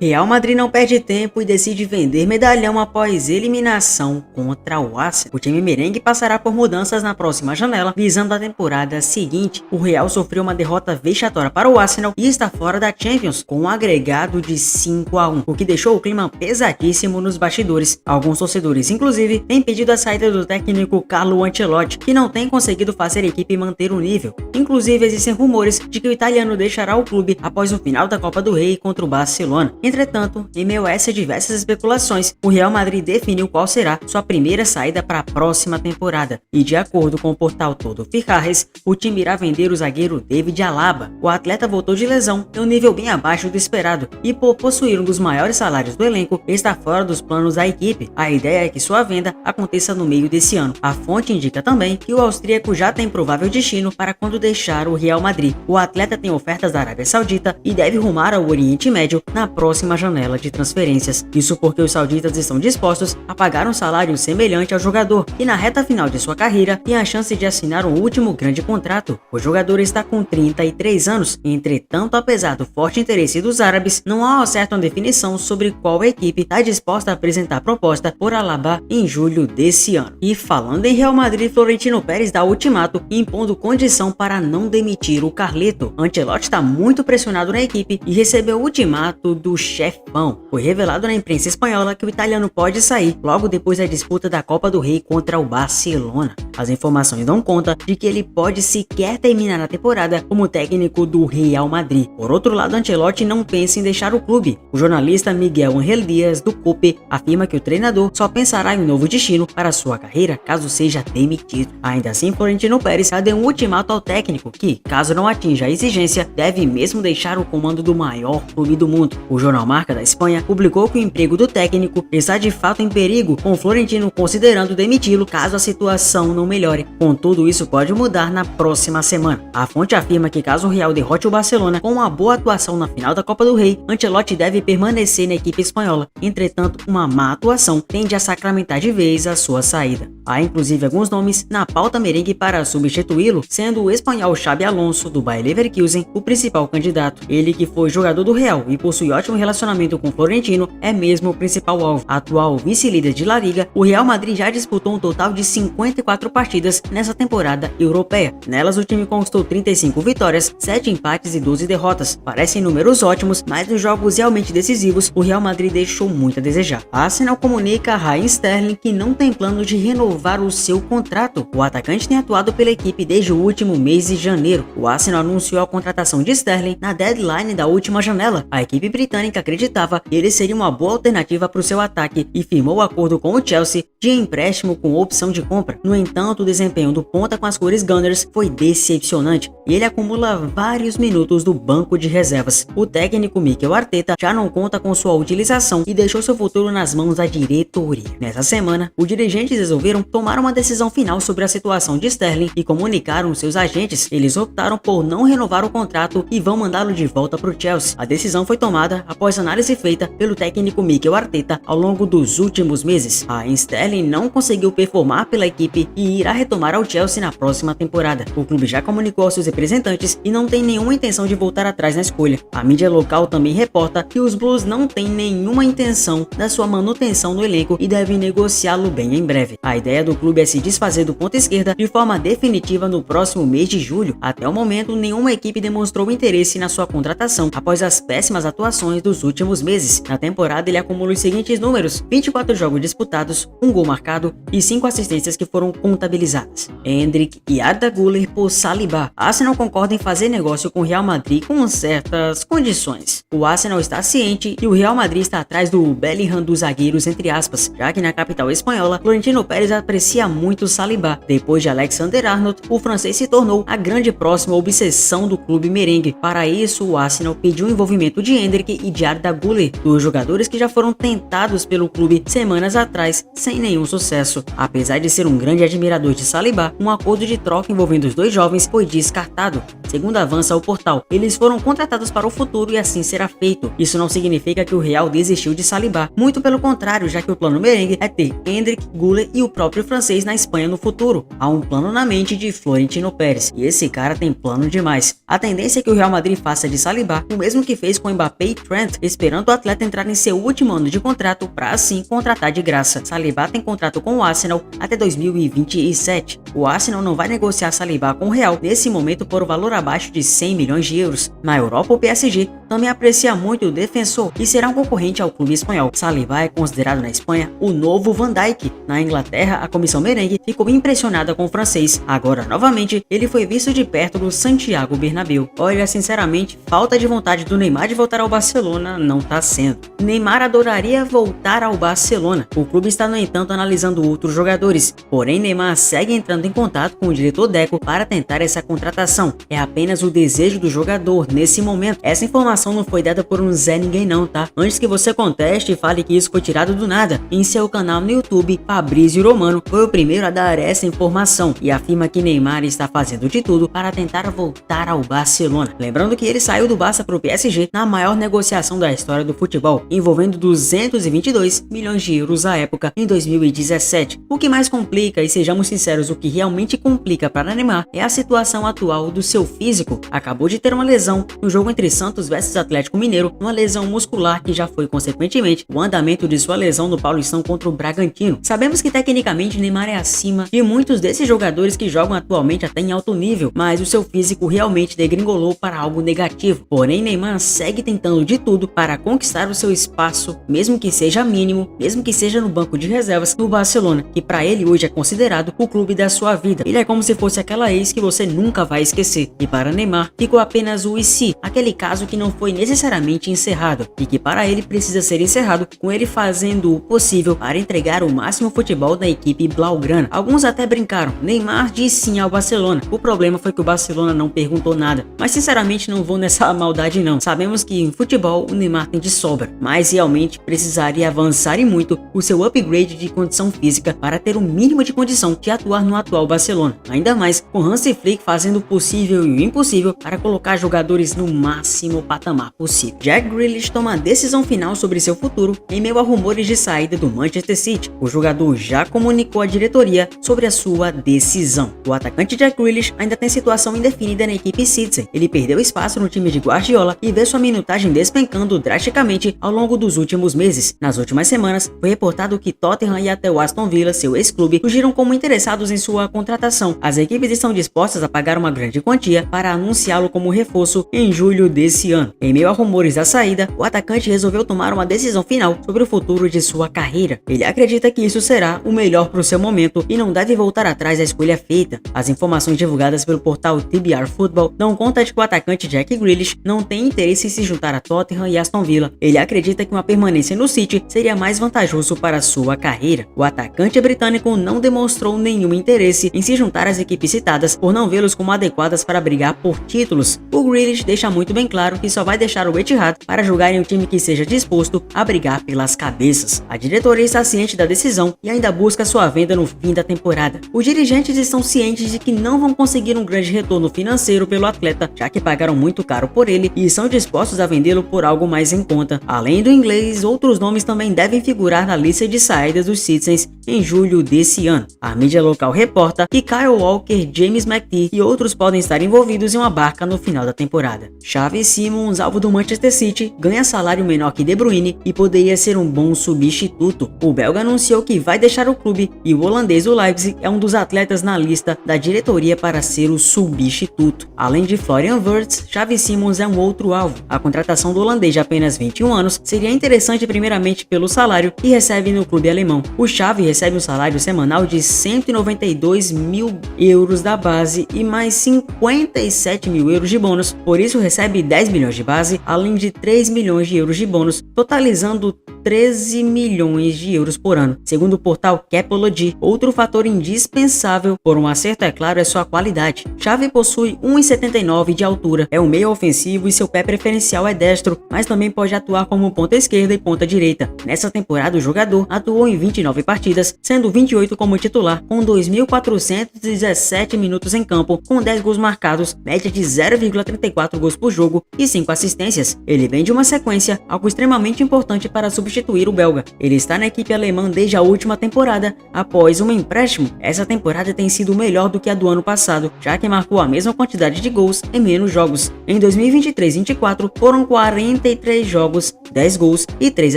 Real Madrid não perde tempo e decide vender medalhão após eliminação contra o Arsenal. O time merengue passará por mudanças na próxima janela, visando a temporada seguinte. O Real sofreu uma derrota vexatória para o Arsenal e está fora da Champions, com um agregado de 5-1, o que deixou o clima pesadíssimo nos bastidores. Alguns torcedores, inclusive, têm pedido a saída do técnico Carlo Ancelotti, que não tem conseguido fazer a equipe manter o nível. Inclusive, existem rumores de que o italiano deixará o clube após o final da Copa do Rei contra o Barcelona. Entretanto, em meio a essas diversas especulações, o Real Madrid definiu qual será sua primeira saída para a próxima temporada. E de acordo com o portal Todo Fichajes, o time irá vender o zagueiro David Alaba. O atleta voltou de lesão em um nível bem abaixo do esperado e, por possuir um dos maiores salários do elenco, está fora dos planos da equipe. A ideia é que sua venda aconteça no meio desse ano. A fonte indica também que o austríaco já tem provável destino para quando deixar o Real Madrid. O atleta tem ofertas da Arábia Saudita e deve rumar ao Oriente Médio na próxima janela de transferências. Isso porque os sauditas estão dispostos a pagar um salário semelhante ao jogador, que na reta final de sua carreira tem a chance de assinar um último grande contrato. O jogador está com 33 anos, entretanto, apesar do forte interesse dos árabes, não há uma certa definição sobre qual equipe está disposta a apresentar proposta por Alaba em julho desse ano. E falando em Real Madrid, Florentino Pérez dá ultimato, impondo condição para não demitir o Carleto. Ancelotti está muito pressionado na equipe e recebeu o ultimato do chefão. Foi revelado na imprensa espanhola que o italiano pode sair logo depois da disputa da Copa do Rei contra o Barcelona. As informações dão conta de que ele pode sequer terminar a temporada como técnico do Real Madrid. Por outro lado, Ancelotti não pensa em deixar o clube. O jornalista Miguel Ángel Díaz, do COPE, afirma que o treinador só pensará em um novo destino para sua carreira caso seja demitido. Ainda assim, Florentino Pérez já deu um ultimato ao técnico que, caso não atinja a exigência, deve mesmo deixar o comando do maior clube do mundo. O jornal Marca da Espanha publicou que o emprego do técnico está de fato em perigo, com Florentino considerando demiti-lo caso a situação não melhore. Contudo, isso pode mudar na próxima semana. A fonte afirma que caso o Real derrote o Barcelona com uma boa atuação na final da Copa do Rei, Ancelotti deve permanecer na equipe espanhola. Entretanto, uma má atuação tende a sacramentar de vez a sua saída. Há inclusive alguns nomes na pauta merengue para substituí-lo, sendo o espanhol Xabi Alonso, do Bayer Leverkusen, o principal candidato. Ele, que foi jogador do Real e possui ótimo relacionamento com Florentino, é mesmo o principal alvo. Atual vice-líder de La Liga, o Real Madrid já disputou um total de 54 partidas nessa temporada europeia. Nelas, o time conquistou 35 vitórias, 7 empates e 12 derrotas. Parecem números ótimos, mas nos jogos realmente decisivos, o Real Madrid deixou muito a desejar. A Arsenal comunica a Raheem Sterling que não tem plano de renovar o seu contrato. O atacante tem atuado pela equipe desde o último mês de janeiro. O Arsenal anunciou a contratação de Sterling na deadline da última janela. A equipe britânica acreditava que ele seria uma boa alternativa para o seu ataque e firmou o acordo com o Chelsea de empréstimo com opção de compra. No entanto, o desempenho do ponta com as cores Gunners foi decepcionante e ele acumula vários minutos do banco de reservas. O técnico Mikel Arteta já não conta com sua utilização e deixou seu futuro nas mãos da diretoria. Nessa semana, os dirigentes resolveram tomar uma decisão final sobre a situação de Sterling e comunicaram seus agentes. Eles optaram por não renovar o contrato e vão mandá-lo de volta para o Chelsea. A decisão foi tomada após análise feita pelo técnico Mikel Arteta ao longo dos últimos meses. A Sterling não conseguiu performar pela equipe e irá retomar ao Chelsea na próxima temporada. O clube já comunicou aos seus representantes e não tem nenhuma intenção de voltar atrás na escolha. A mídia local também reporta que os Blues não têm nenhuma intenção da sua manutenção no elenco e devem negociá-lo bem em breve. A ideia do clube é se desfazer do ponta esquerda de forma definitiva no próximo mês de julho. Até o momento, nenhuma equipe demonstrou interesse na sua contratação após as péssimas atuações dos últimos meses. Na temporada, ele acumula os seguintes números: 24 jogos disputados, 1 gol marcado e 5 assistências que foram contabilizadas. Endrick e Arda Güler por Saliba. Arsenal concorda em fazer negócio com o Real Madrid com certas condições. O Arsenal está ciente e o Real Madrid está atrás do Bellingham dos zagueiros, entre aspas, já que na capital espanhola, Florentino Pérez aprecia muito Saliba. Depois de Alexander-Arnold, o francês se tornou a grande próxima obsessão do clube merengue. Para isso, o Arsenal pediu o envolvimento de Endrick e de Arda Güler, dois jogadores que já foram tentados pelo clube semanas atrás sem nenhum sucesso. Apesar de ser um grande admirador de Saliba, um acordo de troca envolvendo os dois jovens foi descartado. Segundo avança o portal, eles foram contratados para o futuro e assim será feito. Isso não significa que o Real desistiu de Saliba, muito pelo contrário, já que o plano merengue é ter Endrick, Güler e o próprio francês na Espanha no futuro. Há um plano na mente de Florentino Pérez, e esse cara tem plano demais. A tendência é que o Real Madrid faça de Saliba o mesmo que fez com Mbappé e Trent, momento, esperando o atleta entrar em seu último ano de contrato para assim contratar de graça. Saliba tem contrato com o Arsenal até 2027. O Arsenal não vai negociar Saliba com o Real nesse momento por um valor abaixo de 100 milhões de euros. Na Europa, o PSG também aprecia muito o defensor e será um concorrente ao clube espanhol. Saliba é considerado na Espanha o novo Van Dijk. Na Inglaterra, a comissão merengue ficou impressionada com o francês. Agora, novamente, ele foi visto de perto no Santiago Bernabéu. Olha, sinceramente, falta de vontade do Neymar de voltar ao Barcelona não tá sendo. Neymar adoraria voltar ao Barcelona. O clube está, no entanto, analisando outros jogadores. Porém, Neymar segue entrando em contato com o diretor Deco para tentar essa contratação. É apenas o desejo do jogador nesse momento. Essa informação não foi dada por um Zé Ninguém não, tá? Antes que você conteste e fale que isso foi tirado do nada, em seu canal no YouTube, Fabrício Romano foi o primeiro a dar essa informação e afirma que Neymar está fazendo de tudo para tentar voltar ao Barcelona. Lembrando que ele saiu do Barça para o PSG na maior negociação da história do futebol, envolvendo 222 milhões de euros à época em 2017. O que mais complica, e sejamos sinceros, o que realmente complica para Neymar é a situação atual do seu físico. Acabou de ter uma lesão no jogo entre Santos versus Atlético Mineiro, uma lesão muscular que já foi consequentemente o andamento de sua lesão no Paulistão contra o Bragantino. Sabemos que tecnicamente Neymar é acima de muitos desses jogadores que jogam atualmente até em alto nível, mas o seu físico realmente degringolou para algo negativo. Porém, Neymar segue tentando de tudo para conquistar o seu espaço, mesmo que seja mínimo, mesmo que seja no banco de reservas no Barcelona, que para ele hoje é considerado o clube da sua vida. Ele é como se fosse aquela ex que você nunca vai esquecer. E para Neymar ficou apenas o e se, aquele caso que não foi necessariamente encerrado e que para ele precisa ser encerrado, com ele fazendo o possível para entregar o máximo futebol da equipe blaugrana. Alguns até brincaram, Neymar disse sim ao Barcelona. O problema foi que o Barcelona não perguntou nada, mas sinceramente não vou nessa maldade não. Sabemos que em futebol o Neymar tem de sobra, mas realmente precisaria avançar e muito o seu upgrade de condição física para ter o mínimo de condição de atuar no atual Barcelona. Ainda mais com Hansi Flick fazendo o possível e o impossível para colocar jogadores no máximo patamar possível. Jack Grealish toma a decisão final sobre seu futuro em meio a rumores de saída do Manchester City. O jogador já comunicou à diretoria sobre a sua decisão. O atacante Jack Grealish ainda tem situação indefinida na equipe Citizen. Ele perdeu espaço no time de Guardiola e vê sua minutagem despencando drasticamente ao longo dos últimos meses. Nas últimas semanas, foi reportado que Tottenham e até o Aston Villa, seu ex-clube, surgiram como interessados em sua contratação. As equipes estão dispostas a pagar uma grande quantia para anunciá-lo como reforço em julho desse ano. Em meio a rumores da saída, o atacante resolveu tomar uma decisão final sobre o futuro de sua carreira. Ele acredita que isso será o melhor para o seu momento e não deve voltar atrás da escolha feita. As informações divulgadas pelo portal TBR Football dão conta de que o atacante Jack Grealish não tem interesse em se juntar a Tottenham e Aston Villa. Ele acredita que uma permanência no City seria mais vantajoso para sua carreira. O atacante britânico não demonstrou nenhum interesse em se juntar às equipes citadas por não vê-los como adequadas para brigar por títulos. O Grealish deixa muito bem claro que só vai deixar o Etihad para jogar em um time que seja disposto a brigar pelas cabeças. A diretoria está ciente da decisão e ainda busca sua venda no fim da temporada. Os dirigentes estão cientes de que não vão conseguir um grande retorno financeiro pelo atleta, já que pagaram muito caro por ele e estão dispostos a vendê-lo por algo mais em conta. Além do inglês, outros nomes também devem figurar na lista de saídas dos Citizens em julho desse ano. A mídia local reporta que Kyle Walker, James McTeer e outros podem estar envolvidos em uma barca no final da temporada. Xavi Simons, alvo do Manchester City, ganha salário menor que De Bruyne e poderia ser um bom substituto. O belga anunciou que vai deixar o clube e o holandês do Leipzig é um dos atletas na lista da diretoria para ser o substituto. Além de Florian Wirtz, Xavi Simons é um outro alvo. A contratação do holandês de apenas 21 anos seria interessante primeiramente pelo salário que recebe no clube alemão. O Xavi recebe um salário semanal de 192 mil euros da base e mais 57 mil euros de bônus, por isso recebe 10 milhões de base, além de 3 milhões de euros de bônus, totalizando 13 milhões de euros por ano. Segundo o portal Capology, outro fator indispensável por um acerto, é claro, é sua qualidade. Xavi possui 1,79 de altura, é um meio ofensivo e seu pé preferencial é destro, mas também pode atuar como ponta esquerda e ponta direita. Nessa temporada, o jogador atuou em 29 partidas, sendo 28 como titular, com 2.417 minutos em campo, com 10 gols marcados, média de 0,34 gols por jogo e 5 assistências. Ele vem de uma sequência, algo extremamente importante para substituir substituir o belga. Ele está na equipe alemã desde a última temporada. Após um empréstimo, essa temporada tem sido melhor do que a do ano passado, já que marcou a mesma quantidade de gols em menos jogos. Em 2023-24 foram 43 jogos, 10 gols e 3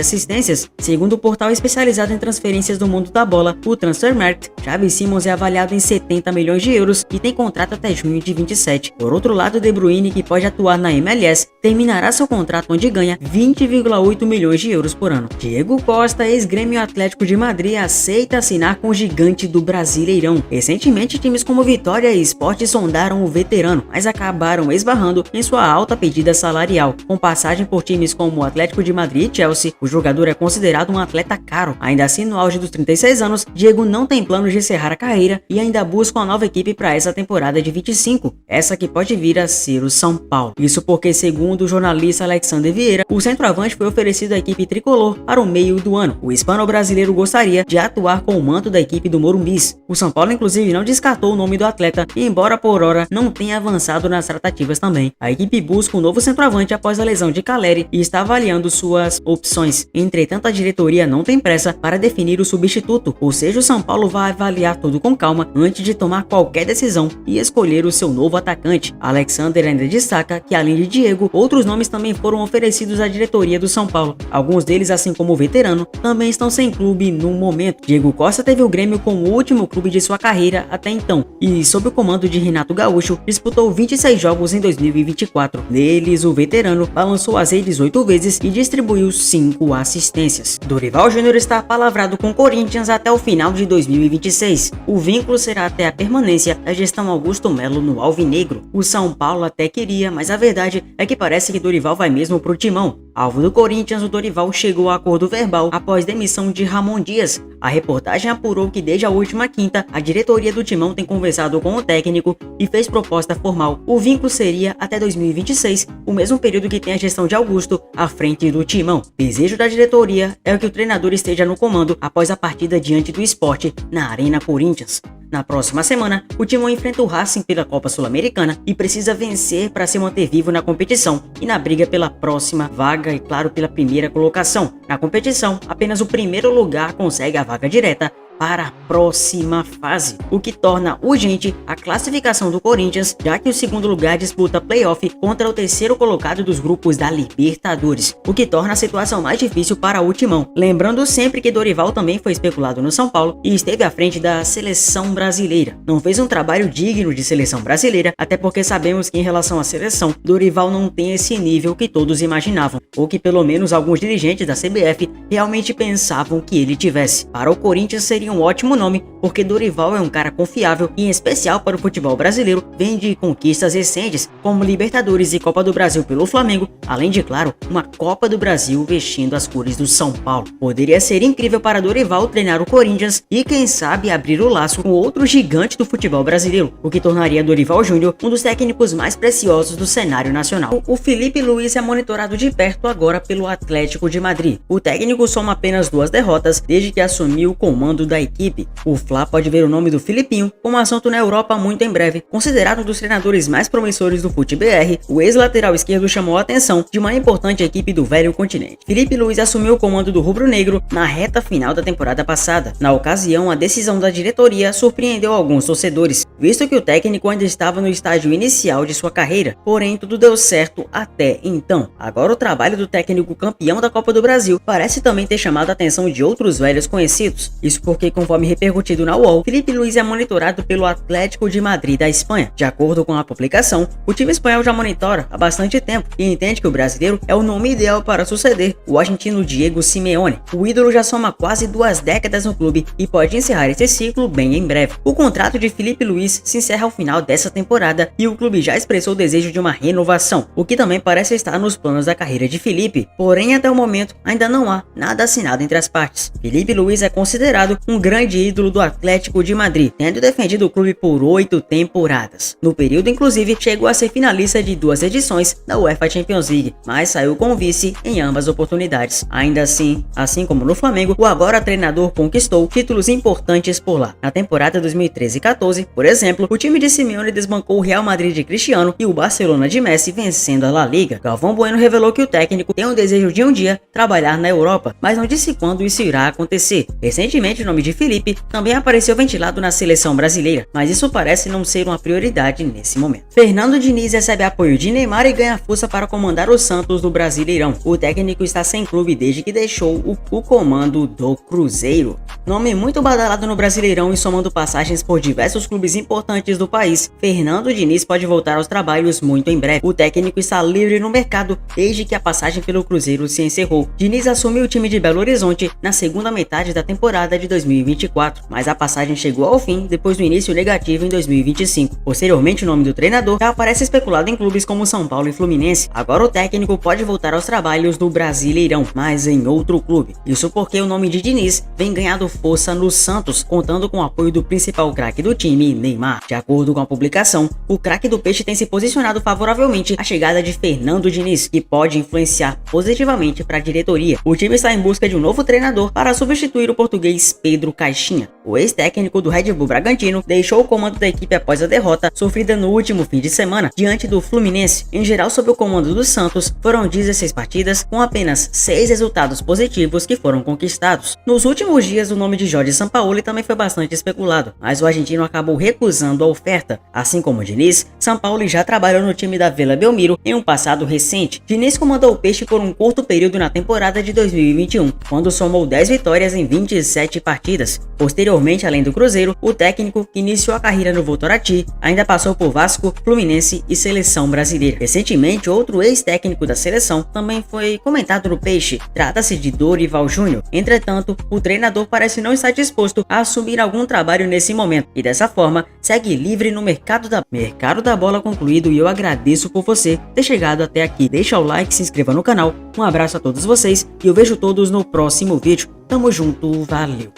assistências. Segundo o portal especializado em transferências do mundo da bola, o Transfermarkt, Xavi Simons é avaliado em 70 milhões de euros e tem contrato até junho de 27. Por outro lado, De Bruyne, que pode atuar na MLS, terminará seu contrato onde ganha 20,8 milhões de euros por ano. Diego Costa, ex-Grêmio Atlético de Madrid, aceita assinar com o gigante do Brasileirão. Recentemente, times como Vitória e Sport sondaram o veterano, mas acabaram esbarrando em sua alta pedida salarial. Com passagem por times como o Atlético de Madrid e Chelsea, o jogador é considerado um atleta caro. Ainda assim, no auge dos 36 anos, Diego não tem planos de encerrar a carreira e ainda busca uma nova equipe para essa temporada de 25, essa que pode vir a ser o São Paulo. Isso porque, segundo o jornalista Alexander Vieira, o centroavante foi oferecido à equipe tricolor para o meio do ano. O hispano-brasileiro gostaria de atuar com o manto da equipe do Morumbis. O São Paulo, inclusive, não descartou o nome do atleta e, embora por hora não tenha avançado nas tratativas também, a equipe busca um novo centroavante após a lesão de Caleri e está avaliando suas opções. Entretanto, a diretoria não tem pressa para definir o substituto, ou seja, o São Paulo vai avaliar tudo com calma antes de tomar qualquer decisão e escolher o seu novo atacante. Alexander ainda destaca que, além de Diego, outros nomes também foram oferecidos à diretoria do São Paulo. Alguns deles, assim como o veterano, também estão sem clube no momento. Diego Costa teve o Grêmio como o último clube de sua carreira até então e, sob o comando de Renato Gaúcho, disputou 26 jogos em 2024. Neles, o veterano balançou as redes 8 vezes e distribuiu 5 assistências. Dorival Júnior está palavrado com o Corinthians até o final de 2026. O vínculo será até a permanência da gestão Augusto Melo no Alvinegro. O São Paulo até queria, mas a verdade é que parece que Dorival vai mesmo pro timão. Alvo do Corinthians, o Dorival chegou a acordo verbal após demissão de Ramon Dias. A reportagem apurou que desde a última quinta, a diretoria do Timão tem conversado com o técnico e fez proposta formal. O vínculo seria até 2026, o mesmo período que tem a gestão de Augusto à frente do Timão. Desejo da diretoria é que o treinador esteja no comando após a partida diante do Sport na Arena Corinthians. Na próxima semana, o Timão enfrenta o Racing pela Copa Sul-Americana e precisa vencer para se manter vivo na competição e na briga pela próxima vaga e, claro, pela primeira colocação. Na competição, apenas o primeiro lugar consegue a vaga direta para a próxima fase, o que torna urgente a classificação do Corinthians, já que o segundo lugar disputa playoff contra o terceiro colocado dos grupos da Libertadores, o que torna a situação mais difícil para o Timão. Lembrando sempre que Dorival também foi especulado no São Paulo e esteve à frente da seleção brasileira. Não fez um trabalho digno de seleção brasileira, até porque sabemos que em relação à seleção, Dorival não tem esse nível que todos imaginavam, ou que pelo menos alguns dirigentes da CBF realmente pensavam que ele tivesse. Para o Corinthians seria um ótimo nome, porque Dorival é um cara confiável e, em especial para o futebol brasileiro, vem de conquistas recentes, como Libertadores e Copa do Brasil pelo Flamengo, além de, claro, uma Copa do Brasil vestindo as cores do São Paulo. Poderia ser incrível para Dorival treinar o Corinthians e, quem sabe, abrir o laço com outro gigante do futebol brasileiro, o que tornaria Dorival Júnior um dos técnicos mais preciosos do cenário nacional. O Filipe Luís é monitorado de perto agora pelo Atlético de Madrid. O técnico soma apenas 2 derrotas desde que assumiu o comando da equipe. O Fla pode ver o nome do Filipinho como assunto na Europa muito em breve. Considerado um dos treinadores mais promissores do fute BR, o ex-lateral esquerdo chamou a atenção de uma importante equipe do velho continente. Filipe Luís assumiu o comando do rubro-negro na reta final da temporada passada. Na ocasião, a decisão da diretoria surpreendeu alguns torcedores, visto que o técnico ainda estava no estágio inicial de sua carreira, porém tudo deu certo até então. Agora o trabalho do técnico campeão da Copa do Brasil parece também ter chamado a atenção de outros velhos conhecidos. Isso porque, conforme repercutido na UOL, Filipe Luís é monitorado pelo Atlético de Madrid da Espanha. De acordo com a publicação, o time espanhol já monitora há bastante tempo e entende que o brasileiro é o nome ideal para suceder o argentino Diego Simeone. O ídolo já soma quase 2 décadas no clube e pode encerrar esse ciclo bem em breve. O contrato de Filipe Luís se encerra ao final dessa temporada e o clube já expressou o desejo de uma renovação, o que também parece estar nos planos da carreira de Filipe. Porém, até o momento, ainda não há nada assinado entre as partes. Filipe Luís é considerado um um grande ídolo do Atlético de Madrid, tendo defendido o clube por 8 temporadas. No período, inclusive, chegou a ser finalista de 2 edições da UEFA Champions League, mas saiu com vice em ambas oportunidades. Ainda assim como no Flamengo, o agora treinador conquistou títulos importantes por lá. Na temporada 2013-14, por exemplo, o time de Simeone desbancou o Real Madrid de Cristiano e o Barcelona de Messi, vencendo a La Liga. Galvão Bueno revelou que o técnico tem o desejo de um dia trabalhar na Europa, mas não disse quando isso irá acontecer. Recentemente, o nome de Felipe também apareceu ventilado na seleção brasileira, mas isso parece não ser uma prioridade nesse momento. Fernando Diniz recebe apoio de Neymar e ganha força para comandar o Santos do Brasileirão. O técnico está sem clube desde que deixou o comando do Cruzeiro. Nome muito badalado no Brasileirão e somando passagens por diversos clubes importantes do país, Fernando Diniz pode voltar aos trabalhos muito em breve. O técnico está livre no mercado desde que a passagem pelo Cruzeiro se encerrou. Diniz assumiu o time de Belo Horizonte na segunda metade da temporada de 2024, mas a passagem chegou ao fim depois do início negativo em 2025. Posteriormente, o nome do treinador já aparece especulado em clubes como São Paulo e Fluminense. Agora o técnico pode voltar aos trabalhos do Brasileirão, mas em outro clube. Isso porque o nome de Diniz vem ganhando força no Santos, contando com o apoio do principal craque do time, Neymar. De acordo com a publicação, o craque do Peixe tem se posicionado favoravelmente à chegada de Fernando Diniz, que pode influenciar positivamente para a diretoria. O time está em busca de um novo treinador para substituir o português Pedro Caixinha. O ex-técnico do Red Bull Bragantino deixou o comando da equipe após a derrota sofrida no último fim de semana diante do Fluminense. Em geral, sob o comando do Santos, foram 16 partidas com apenas 6 resultados positivos que foram conquistados. Nos últimos dias, o nome de Jorge Sampaoli também foi bastante especulado, mas o argentino acabou recusando a oferta. Assim como Diniz, Sampaoli já trabalhou no time da Vila Belmiro em um passado recente. Diniz comandou o Peixe por um curto período na temporada de 2021, quando somou 10 vitórias em 27 partidas. Posteriormente, além do Cruzeiro, o técnico, que iniciou a carreira no Votorantim, ainda passou por Vasco, Fluminense e Seleção Brasileira. Recentemente, outro ex-técnico da seleção também foi comentado no Peixe. Trata-se de Dorival Júnior. Entretanto, o treinador parece não estar disposto a assumir algum trabalho nesse momento e dessa forma segue livre no mercado da bola concluído, e eu agradeço por você ter chegado até aqui. Deixa o like, se inscreva no canal. Um abraço a todos vocês e eu vejo todos no próximo vídeo. Tamo junto, valeu!